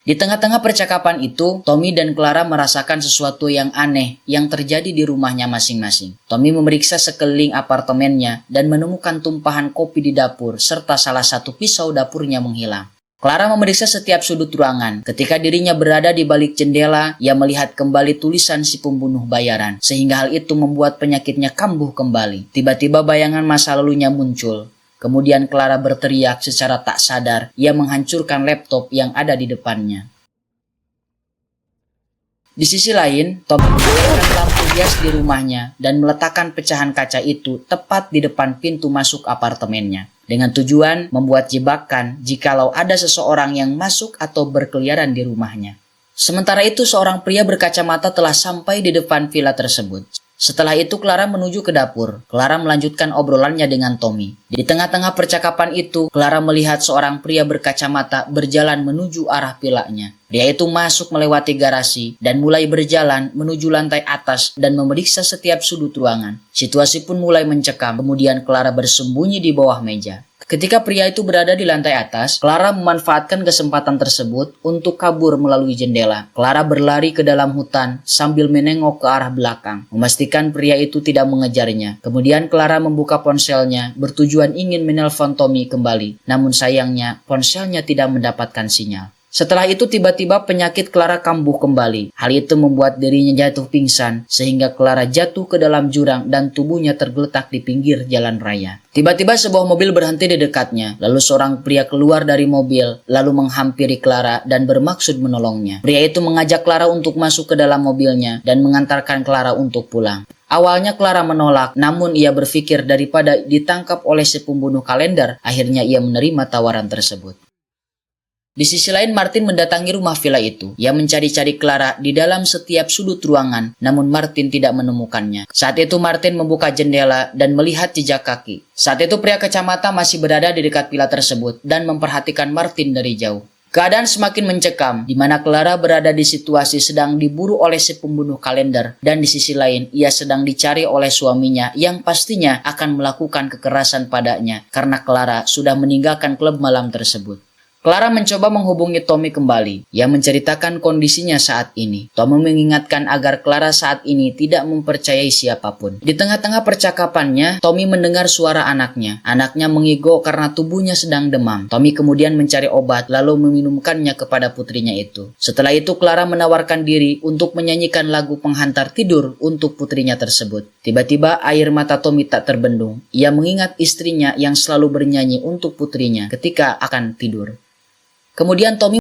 Di tengah-tengah percakapan itu, Tommy dan Clara merasakan sesuatu yang aneh yang terjadi di rumahnya masing-masing. Tommy memeriksa sekeliling apartemennya dan menemukan tumpahan kopi di dapur serta salah satu pisau dapurnya menghilang. Clara memeriksa setiap sudut ruangan. Ketika dirinya berada di balik jendela, ia melihat kembali tulisan si pembunuh bayaran, sehingga hal itu membuat penyakitnya kambuh kembali. Tiba-tiba bayangan masa lalunya muncul. Kemudian Clara berteriak secara tak sadar, ia menghancurkan laptop yang ada di depannya. Di sisi lain, Tommy menyalakan lampu hias di rumahnya dan meletakkan pecahan kaca itu tepat di depan pintu masuk apartemennya, dengan tujuan membuat jebakan jikalau ada seseorang yang masuk atau berkeliaran di rumahnya. Sementara itu, seorang pria berkacamata telah sampai di depan villa tersebut. Setelah itu, Clara menuju ke dapur. Clara melanjutkan obrolannya dengan Tommy. Di tengah-tengah percakapan itu, Clara melihat seorang pria berkacamata berjalan menuju arah villanya. Pria itu masuk melewati garasi dan mulai berjalan menuju lantai atas dan memeriksa setiap sudut ruangan. Situasi pun mulai mencekam, kemudian Clara bersembunyi di bawah meja. Ketika pria itu berada di lantai atas, Clara memanfaatkan kesempatan tersebut untuk kabur melalui jendela. Clara berlari ke dalam hutan sambil menengok ke arah belakang, memastikan pria itu tidak mengejarnya. Kemudian Clara membuka ponselnya, bertujuan ingin menelpon Tommy kembali. Namun sayangnya, ponselnya tidak mendapatkan sinyal. Setelah itu tiba-tiba penyakit Clara kambuh kembali. Hal itu membuat dirinya jatuh pingsan, sehingga Clara jatuh ke dalam jurang dan tubuhnya tergeletak di pinggir jalan raya. Tiba-tiba sebuah mobil berhenti di dekatnya. Lalu seorang pria keluar dari mobil, lalu menghampiri Clara dan bermaksud menolongnya. Pria itu mengajak Clara untuk masuk ke dalam mobilnya dan mengantarkan Clara untuk pulang. Awalnya Clara menolak, namun ia berpikir daripada ditangkap oleh si pembunuh kalender, akhirnya ia menerima tawaran tersebut. Di sisi lain, Martin mendatangi rumah villa itu. Ia mencari-cari Clara di dalam setiap sudut ruangan, namun Martin tidak menemukannya. Saat itu Martin membuka jendela dan melihat jejak kaki. Saat itu pria kacamata masih berada di dekat villa tersebut dan memperhatikan Martin dari jauh. Keadaan semakin mencekam, di mana Clara berada di situasi sedang diburu oleh si pembunuh kalender, dan di sisi lain ia sedang dicari oleh suaminya yang pastinya akan melakukan kekerasan padanya karena Clara sudah meninggalkan klub malam tersebut. Clara mencoba menghubungi Tommy kembali. Ia menceritakan kondisinya saat ini. Tommy mengingatkan agar Clara saat ini tidak mempercayai siapapun. Di tengah-tengah percakapannya, Tommy mendengar suara anaknya. Anaknya mengigo karena tubuhnya sedang demam. Tommy kemudian mencari obat lalu meminumkannya kepada putrinya itu. Setelah itu Clara menawarkan diri untuk menyanyikan lagu penghantar tidur untuk putrinya tersebut. Tiba-tiba air mata Tommy tak terbendung. Ia mengingat istrinya yang selalu bernyanyi untuk putrinya ketika akan tidur. Kemudian Tommy